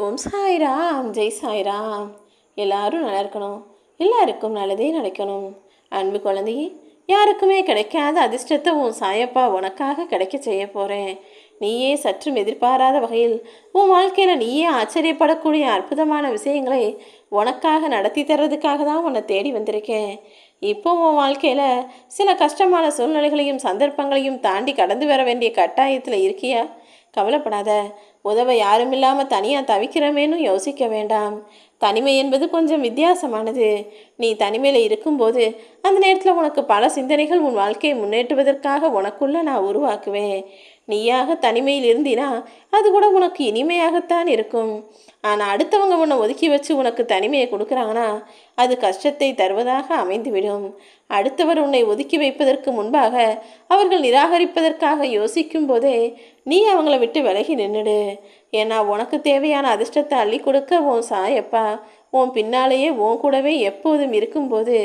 ஓம் சாய்ராம், ஜெய் சாய்ராம். எல்லாரும் நல்லா இருக்கணும், எல்லாருக்கும் நல்லதே நடக்கணும். அன்பு குழந்தையே, யாருக்குமே கிடைக்காத அதிர்ஷ்டத்தை உன் சாயப்பா உனக்காக கிடைக்க செய்ய போகிறேன். நீயே சற்றும் எதிர்பாராத வகையில் உன் வாழ்க்கையில் நீயே ஆச்சரியப்படக்கூடிய அற்புதமான விஷயங்களை உனக்காக நடத்தி தர்றதுக்காக தான் உன்னை தேடி வந்திருக்கேன். இப்போ உன் வாழ்க்கையில் சில கஷ்டமான சூழ்நிலைகளையும் சந்தர்ப்பங்களையும் தாண்டி கடந்து வர வேண்டிய கட்டாயத்தில் இருக்கியா? கவலைப்படாத. உதவ யாரும் இல்லாமல் தனியாக தவிக்கிறமேனு யோசிக்க வேண்டாம். தனிமை என்பது கொஞ்சம் வித்தியாசமானது. நீ தனிமையில் இருக்கும்போது அந்த நேரத்தில் உனக்கு பல சிந்தனைகள் உன் வாழ்க்கையை முன்னேற்றுவதற்காக உனக்குள்ள நான் உருவாக்குவேன். நீயாக தனிமையில் இருந்தினா அது கூட உனக்கு இனிமையாகத்தான் இருக்கும். ஆனால் அடுத்தவங்க உன்னை ஒதுக்கி வச்சு உனக்கு தனிமையை கொடுக்குறாங்கன்னா அது கஷ்டத்தை தருவதாக அமைந்துவிடும். அடுத்தவர் உன்னை ஒதுக்கி வைப்பதற்கு முன்பாக அவர்கள் நிராகரிப்பதற்காக யோசிக்கும் போதே நீ அவங்கள விட்டு விலகி நின்றுடு. ஏன்னா உனக்கு தேவையான அதிர்ஷ்டத்தை அள்ளி கொடுக்க உன் சாயப்பா உன் பின்னாலேயே உன் கூடவே எப்போதும் இருக்கும்போது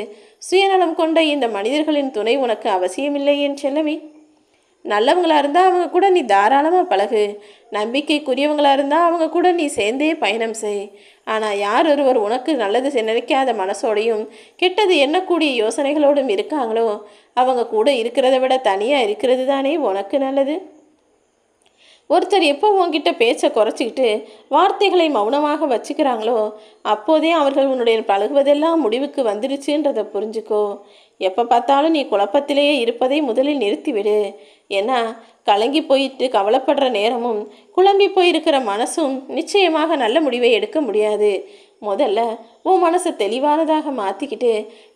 சுயநலம் கொண்ட இந்த மனிதர்களின் துணை உனக்கு அவசியமில்லை என் செல்லவே. நல்லவங்களாக இருந்தால் அவங்க கூட நீ தாராளமாக பழகு. நம்பிக்கைக்குரியவங்களாக இருந்தால் அவங்க கூட நீ சேர்ந்தே பயணம் செய். ஆனால் யார் ஒருவர் உனக்கு நல்லது நினைக்காத மனசோடையும் கெட்டது எண்ணக்கூடிய யோசனைகளோடும் இருக்காங்களோ அவங்க கூட இருக்கிறத விட தனியாக இருக்கிறது தானே உனக்கு நல்லது. ஒருத்தர் எப்போ உன்கிட்ட பேச்சை குறைச்சிக்கிட்டு வார்த்தைகளை மௌனமாக வச்சுக்கிறாங்களோ அப்போதே அவர்கள் உன்னுடைய பழகுவதெல்லாம் முடிவுக்கு வந்துடுச்சுன்றதை புரிஞ்சுக்கோ. எப்போ பார்த்தாலும் நீ குழப்பத்திலேயே இருப்பதை முதலில் நிறுத்திவிடு. ஏன்னா கலங்கி போயிட்டு கவலைப்படுற நேரமும் குழம்பி போயிருக்கிற மனசும் நிச்சயமாக நல்ல முடிவை எடுக்க முடியாது. முதல்ல உன் மனசை தெளிவானதாக மாற்றிக்கிட்டு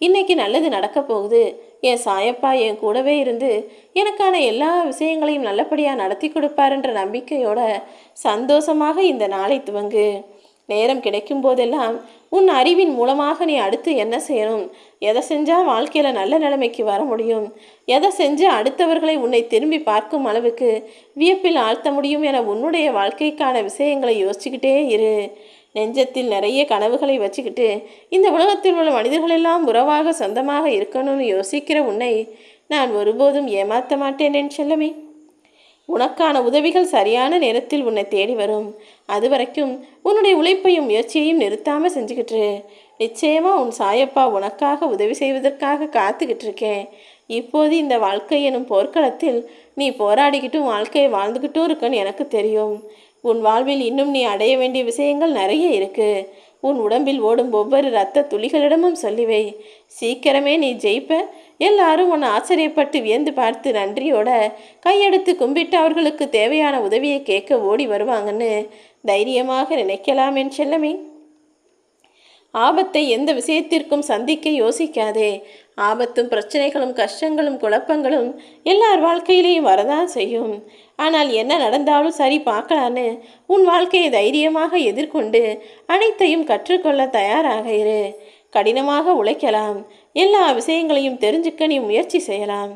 இன்னைக்கு நல்லது நடக்க போகுது, என் சாயப்பா என் கூடவே இருந்து எனக்கான எல்லா விஷயங்களையும் நல்லபடியாக நடத்தி கொடுப்பாருன்ற நம்பிக்கையோட சந்தோஷமாக இந்த நாளை துவங்கு. நேரம் கிடைக்கும் போதெல்லாம் உன் அறிவின் மூலமாக நீ அடுத்து என்ன செய்யணும், எதை செஞ்சால் வாழ்க்கையில் நல்ல நிலைமைக்கு வர முடியும், எதை செஞ்சு அடுத்தவர்களை உன்னை திரும்பி பார்க்கும் அளவுக்கு வியப்பில் ஆழ்த்த முடியும் என உன்னுடைய வாழ்க்கைக்கான விஷயங்களை யோசிச்சுக்கிட்டே இரு. நெஞ்சத்தில் நிறைய கனவுகளை வச்சுக்கிட்டு இந்த உலகத்தில் உள்ள மனிதர்களெல்லாம் உறவாக சொந்தமாக இருக்கணும்னு யோசிக்கிற உன்னை நான் ஒருபோதும் ஏமாற்ற மாட்டேன் என் செல்லமே. உனக்கான உதவிகள் சரியான நேரத்தில் உன்னை தேடி வரும். அது வரைக்கும் உன்னுடைய உழைப்பையும் முயற்சியையும் நிறுத்தாமல் செஞ்சுக்கிட்டு நிச்சயமாக உன் சாயப்பா உனக்காக உதவி செய்வதற்காக காத்துக்கிட்டு இருக்கேன். இப்போது இந்த வாழ்க்கை எனும் போர்க்களத்தில் நீ போராடிக்கிட்டும் வாழ்க்கையை வாழ்ந்துக்கிட்டும் இருக்குன்னு எனக்கு தெரியும். உன் வாழ்வில் இன்னும் நீ அடைய வேண்டிய விஷயங்கள் நிறைய இருக்கு. உன் உடம்பில் ஓடும் ஒவ்வொரு இரத்த துளிகளிடமும் சொல்லிவை. சீக்கிரமே நீ ஜெயிப்ப. எல்லாரும் உன்னை ஆச்சரியப்பட்டு வியந்து பார்த்து நன்றியோட கையெடுத்து கும்பிட்டு அவர்களுக்கு தேவையான உதவியை கேட்க ஓடி வருவாங்கன்னு தைரியமாக நினைக்கலாம் என் செல்லமே. ஆபத்தை எந்த விஷயத்திற்கும் சந்திக்க யோசிக்காதே. ஆபத்தும் பிரச்சனைகளும் கஷ்டங்களும் குழப்பங்களும் எல்லார் வாழ்க்கையிலையும் வரதான் செய்யும். ஆனால் என்ன நடந்தாலும் சரி பார்க்கலான்னு உன் வாழ்க்கையை தைரியமாக எதிர்கொண்டு அனைத்தையும் கற்றுக்கொள்ள தயாராக இரு. கடினமாக உழைக்கலாம். எல்லா விஷயங்களையும் தெரிஞ்சுக்க நீ முயற்சி செய்யலாம்.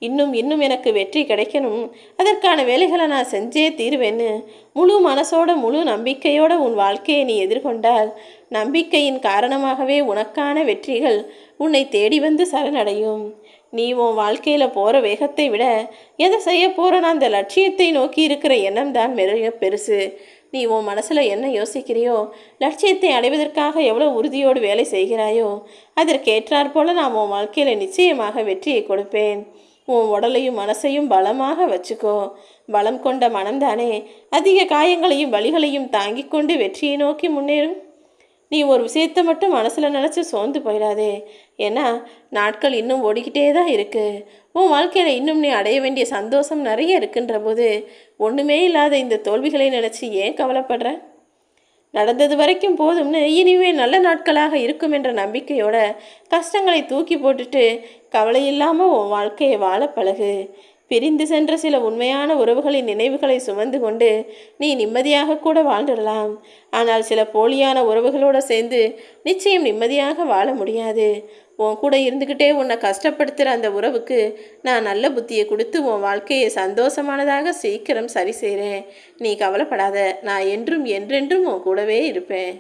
இன்னும் எனக்கு வெற்றி கிடைக்கணும், அதற்கான வேலைகளை நான் செஞ்சே தீருவேன்னு முழு மனசோட முழு நம்பிக்கையோட உன் வாழ்க்கையை நீ எதிர்கொண்டால் நம்பிக்கையின் காரணமாகவே உனக்கான வெற்றிகள் உன்னை தேடி வந்து சரணடையும். நீ உன் வாழ்க்கையில் போகிற வேகத்தை விட எதை செய்ய போகிறன்னு அந்த லட்சியத்தை நோக்கி இருக்கிற எண்ணம் தான் மிக பெருசு. நீ உன் மனசில் என்ன யோசிக்கிறியோ, லட்சியத்தை அடைவதற்காக எவ்வளோ உறுதியோடு வேலை செய்கிறாயோ அதற்கேற்றாற் போல நான் உன் வாழ்க்கையில் நிச்சயமாக வெற்றியை கொடுப்பேன். உன் உடலையும் மனசையும் பலமாக வச்சுக்கோ. பலம் கொண்ட மனம்தானே அதிக காயங்களையும் வலிகளையும் தாங்கி கொண்டு வெற்றியை நோக்கி முன்னேறும். நீ ஒரு விஷயத்தை மட்டும் மனசில் நினச்சி சோர்ந்து போயிடாதே. ஏன்னா நாட்கள் இன்னும் ஓடிக்கிட்டே தான் இருக்குது. உன் வாழ்க்கையில் இன்னும் நீ அடைய வேண்டிய சந்தோஷம் நிறைய இருக்குன்ற போது ஒன்றுமே இல்லாத இந்த தோல்விகளை நினச்சி ஏன் கவலைப்படுற? நடந்தது வரைக்கும் போதும்னு இனிமே நல்ல நாட்களாக இருக்கும் என்ற நம்பிக்கையோட கஷ்டங்களை தூக்கி போட்டுட்டு கவலை இல்லாமல் உன் வாழ்க்கையை வாழ பழகு. பிரிந்து சென்ற சில உண்மையான உறவுகளின் நினைவுகளை சுமந்து கொண்டு நீ நிம்மதியாக கூட வாழ்ந்துடலாம். ஆனால் சில போலியான உறவுகளோடு சேர்ந்து நிச்சயம் நிம்மதியாக வாழ முடியாது. உன் கூட இருந்துக்கிட்டே உன்னை கஷ்டப்படுத்துகிற அந்த உறவுக்கு நான் நல்ல புத்தியை கொடுத்து உன் வாழ்க்கையை சந்தோஷமானதாக சீக்கிரம் சரி செய்கிறேன். நீ கவலைப்படாத. நான் என்றும் என்றென்றும் உன் கூடவே இருப்பேன்.